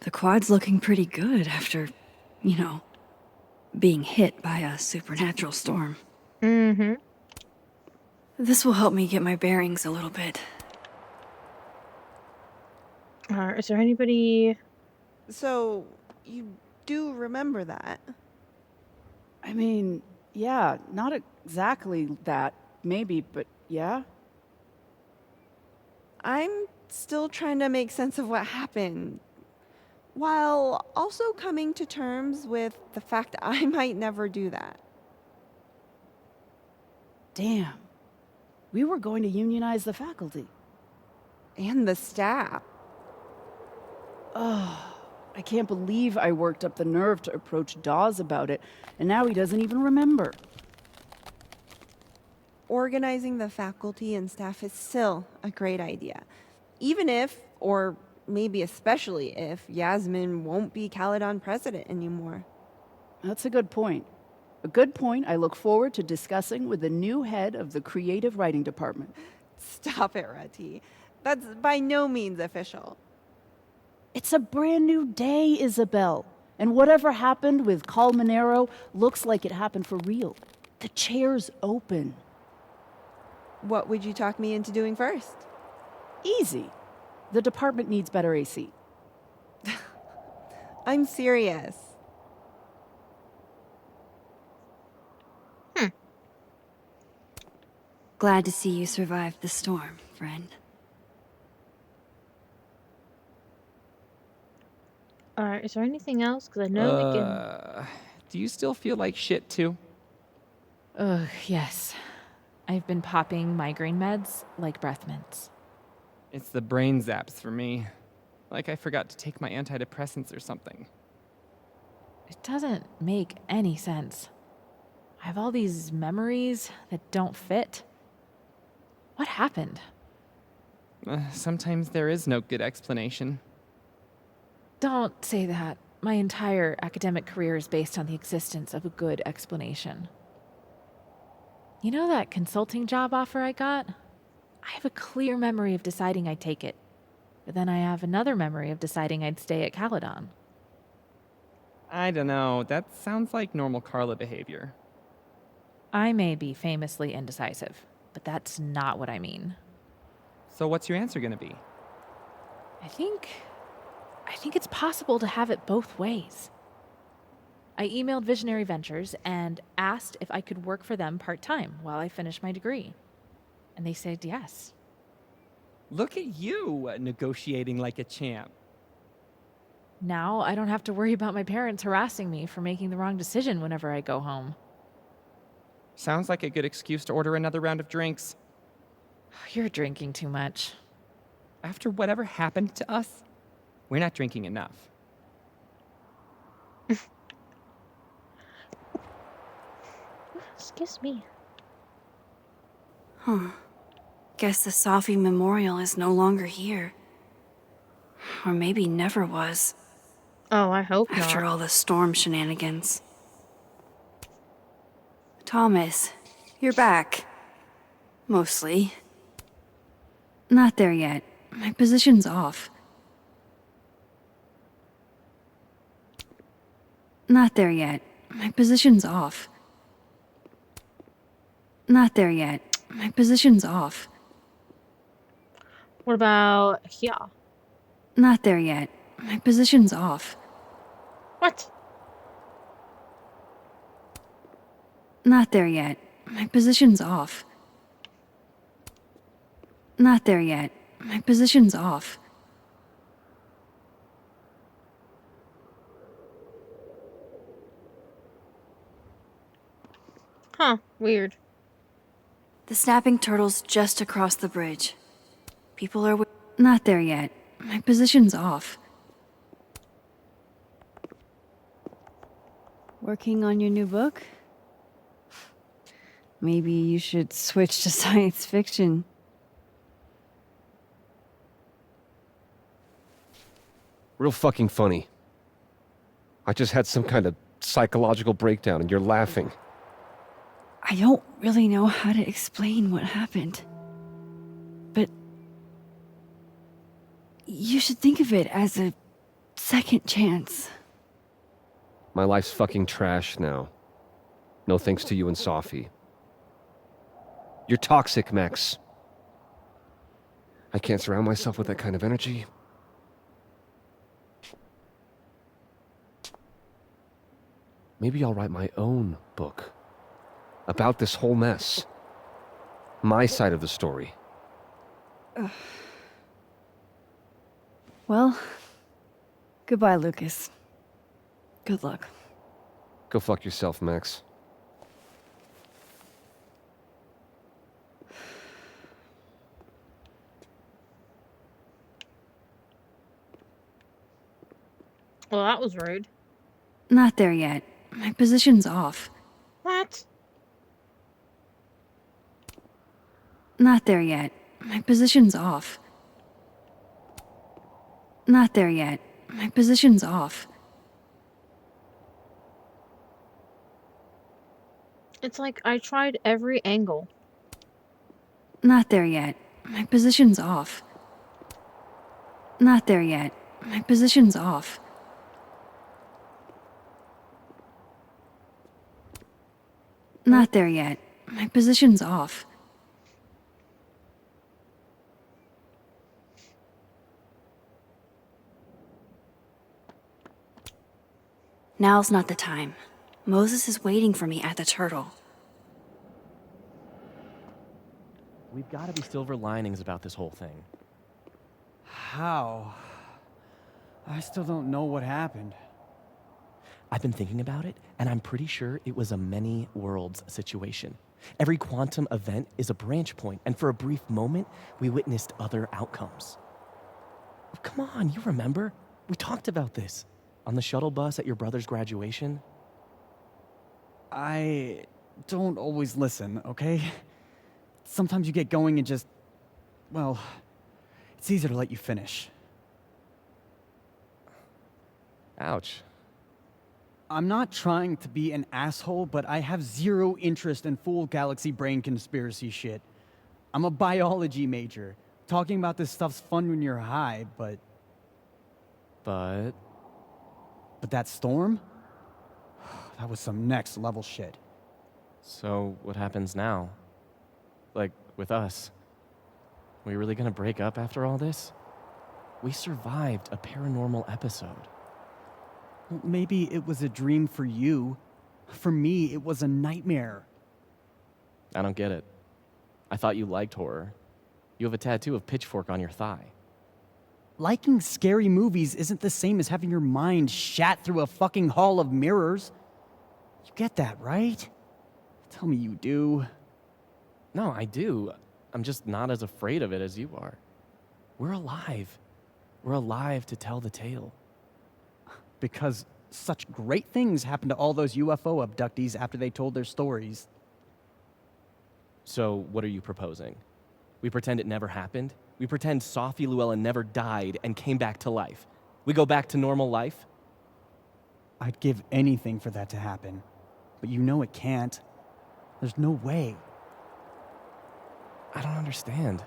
The quad's looking pretty good after, you know, being hit by a supernatural storm. Mm-hmm. This will help me get my bearings a little bit. Is there anybody... So, you do remember that? I mean, yeah, not exactly that, maybe, but yeah. I'm still trying to make sense of what happened, while also coming to terms with the fact I might never do that. Damn. We were going to unionize the faculty. And the staff. Oh, I can't believe I worked up the nerve to approach Dawes about it, and now he doesn't even remember. Organizing the faculty and staff is still a great idea. Even if, or maybe especially if, Yasmin won't be Caledon president anymore. That's a good point. A good point I look forward to discussing with the new head of the creative writing department. Stop it, Rati. That's by no means official. It's a brand new day, Isabel. And whatever happened with Colmenero looks like it happened for real. The chair's open. What would you talk me into doing first? Easy. The department needs better AC. I'm serious. Glad to see you survived the storm, friend. Is there anything else? Because I know we can... Do you still feel like shit too? Ugh, yes. I've been popping migraine meds like breath mints. It's the brain zaps for me. Like I forgot to take my antidepressants or something. It doesn't make any sense. I have all these memories that don't fit. What happened? Sometimes there is no good explanation. Don't say that. My entire academic career is based on the existence of a good explanation. You know that consulting job offer I got? I have a clear memory of deciding I'd take it. But then I have another memory of deciding I'd stay at Caledon. I don't know. That sounds like normal Carla behavior. I may be famously indecisive, but that's not what I mean. So what's your answer gonna be? I think it's possible to have it both ways. I emailed Visionary Ventures and asked if I could work for them part-time while I finish my degree. And they said yes. Look at you, negotiating like a champ. Now I don't have to worry about my parents harassing me for making the wrong decision whenever I go home. Sounds like a good excuse to order another round of drinks. You're drinking too much. After whatever happened to us, we're not drinking enough. Excuse me. Huh. Guess the Safi Memorial is no longer here. Or maybe never was, Oh, I hope after not. all the storm shenanigans. Thomas, you're back. Mostly. Not there yet. My position's off. Not there yet. My position's off. Not there yet. My position's off. What about here? Not there yet. My position's off. What? Not there yet. My position's off. Not there yet. My position's off. Huh, weird. The snapping turtle's just across the bridge. People are... Not there yet. My position's off. Working on your new book? Maybe you should switch to science fiction. Real fucking funny. I just had some kind of psychological breakdown and you're laughing. I don't really know how to explain what happened. But you should think of it as a second chance. My life's fucking trash now. No thanks to you and Sophie. You're toxic, Max. I can't surround myself with that kind of energy. Maybe I'll write my own book about this whole mess. My side of the story. Well, goodbye, Lucas. Good luck. Go fuck yourself, Max. Well, that was rude. Not there yet. My position's off. What? Not there yet. My position's off. Not there yet. My position's off. It's like I tried every angle. Not there yet. My position's off. Not there yet. My position's off. Not there yet. My position's off. Now's not the time. Moses is waiting for me at the turtle. We've got to be silver linings about this whole thing. How? I still don't know what happened. I've been thinking about it, and I'm pretty sure it was a many worlds situation. Every quantum event is a branch point, and for a brief moment, we witnessed other outcomes. Come on, you remember? We talked about this on the shuttle bus at your brother's graduation. I don't always listen, okay? Sometimes you get going and just, well, it's easier to let you finish. Ouch. I'm not trying to be an asshole, but I have zero interest in full galaxy brain conspiracy shit. I'm a biology major. Talking about this stuff's fun when you're high, but But that storm? That was some next level shit. so what happens now? Like, with us? We really gonna break up after all this? We survived a paranormal episode. Well, maybe it was a dream for you. For me, it was a nightmare. I don't get it. I thought you liked horror. You have a tattoo of Pitchfork on your thigh. Liking scary movies isn't the same as having your mind shat through a fucking hall of mirrors. You get that, right? Tell me you do. No, I do. I'm just not as afraid of it as you are. We're alive. We're alive to tell the tale. Because such great things happened to all those UFO abductees after they told their stories. So, what are you proposing? We pretend it never happened? We pretend Sophie Llewellyn never died and came back to life? We go back to normal life? I'd give anything for that to happen. But you know it can't. There's no way. I don't understand.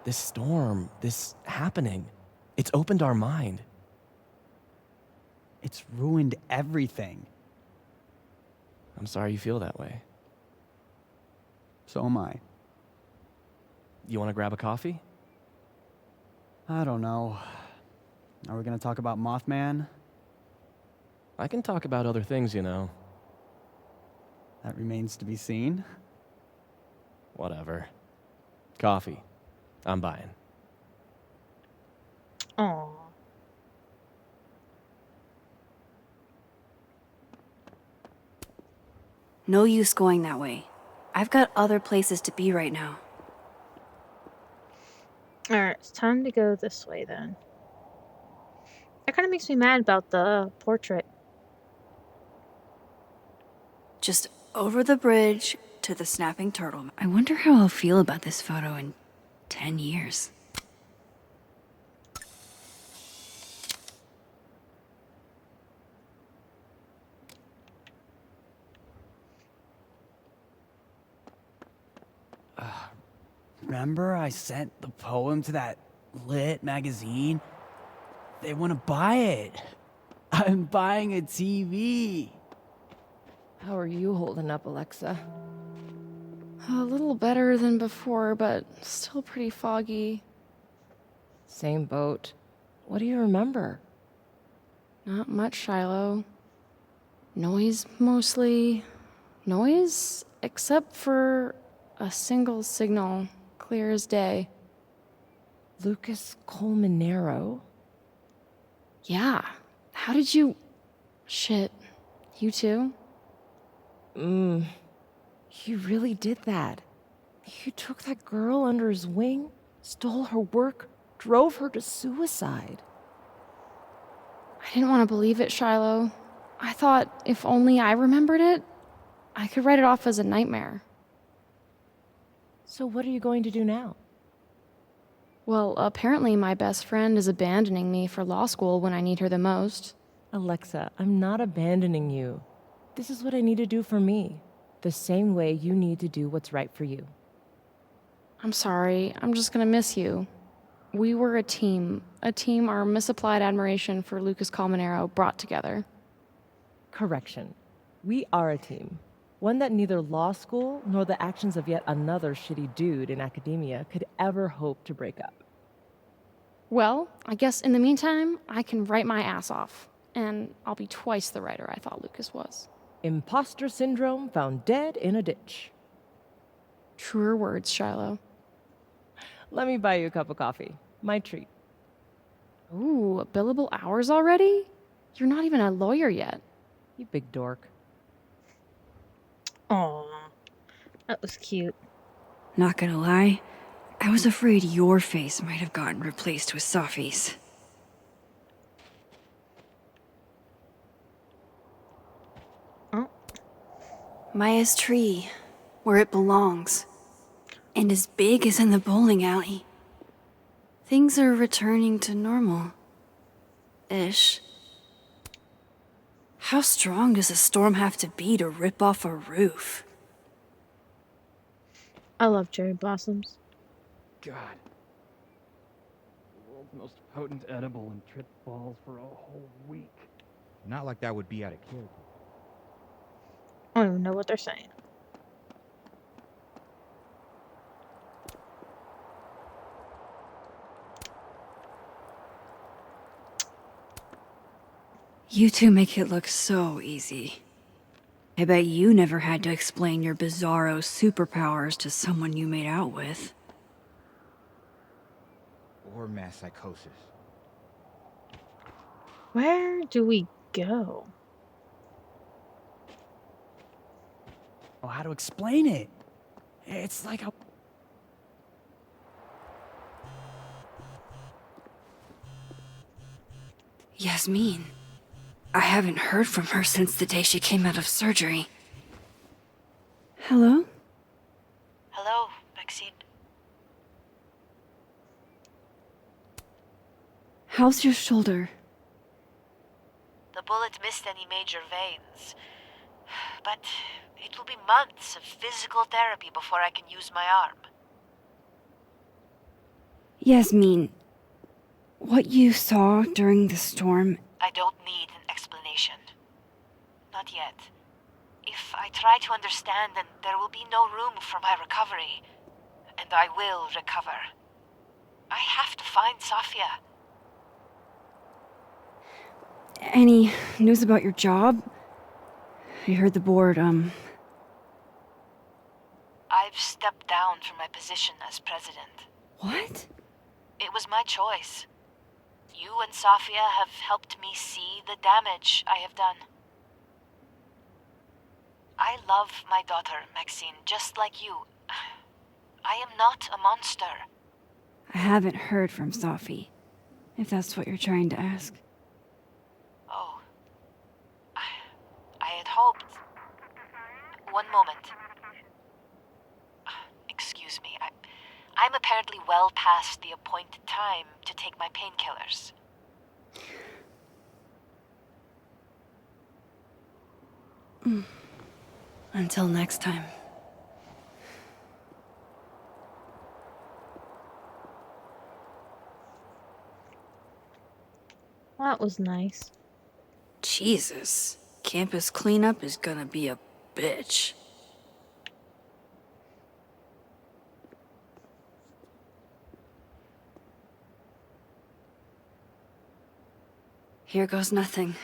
This storm, this happening, it's opened our mind. It's ruined everything. I'm sorry you feel that way. So am I. You want to grab a coffee? I don't know. Are we gonna talk about Mothman? I can talk about other things, you know. That remains to be seen. Whatever. Coffee. I'm buying. Aw. No use going that way. I've got other places to be right now. Alright, it's time to go this way then. That kind of makes me mad about the portrait. Just over the bridge to the snapping turtle. I wonder how I'll feel about this photo in 10 years. Remember I sent the poem to that lit magazine? They want to buy it. I'm buying a TV. How are you holding up, Alexa? A little better than before, but still pretty foggy. Same boat. What do you remember? Not much, Shiloh. Noise, mostly. Noise, except for a single signal, clear as day. Lucas Colmenero? Yeah. How did you... Shit. You too? You really did that. You took that girl under his wing, stole her work, drove her to suicide. I didn't want to believe it, Shiloh. I thought if only I remembered it, I could write it off as a nightmare. So what are you going to do now? Well, apparently my best friend is abandoning me for law school when I need her the most. Alexa, I'm not abandoning you. This is what I need to do for me. The same way you need to do what's right for you. I'm sorry, I'm just gonna miss you. We were a team our misapplied admiration for Lucas Colmenero brought together. Correction. We are a team. One that neither law school nor the actions of yet another shitty dude in academia could ever hope to break up. Well, I guess in the meantime, I can write my ass off. And I'll be twice the writer I thought Lucas was. Imposter syndrome found dead in a ditch. Truer words, Shiloh. Let me buy you a cup of coffee. My treat. Ooh, billable hours already? You're not even a lawyer yet. You big dork. Aw, that was cute. Not gonna lie, I was afraid your face might have gotten replaced with Safi's. Oh, Maya's tree, where it belongs. And as big as in the bowling alley. Things are returning to normal. Ish. How strong does a storm have to be to rip off a roof? I love cherry blossoms. God. The world's most potent edible and tripped balls for a whole week. Not like that would be out of character. I don't even know what they're saying. You two make it look so easy. I bet you never had to explain your bizarro superpowers to someone you made out with. Or mass psychosis. Where do we go? Oh, how to explain it? It's like a... Yasmin. I haven't heard from her since the day she came out of surgery. Hello? Hello, Maxine. How's your shoulder? The bullet missed any major veins. But it will be months of physical therapy before I can use my arm. Yasmin, what you saw during the storm... I don't need an explanation. Not yet. If I try to understand, then there will be no room for my recovery. And I will recover. I have to find Safia. Any news about your job? I heard the board, I've stepped down from my position as president. What? It was my choice. You and Safia have helped me see the damage I have done. I love my daughter, Maxine, just like you. I am not a monster. I haven't heard from Safi, if that's what you're trying to ask. Oh. I had hoped... One moment. Excuse me, I'm apparently well past the appointed time to take my painkillers. Until next time. That was nice. Jesus, campus cleanup is gonna be a bitch. Here goes nothing.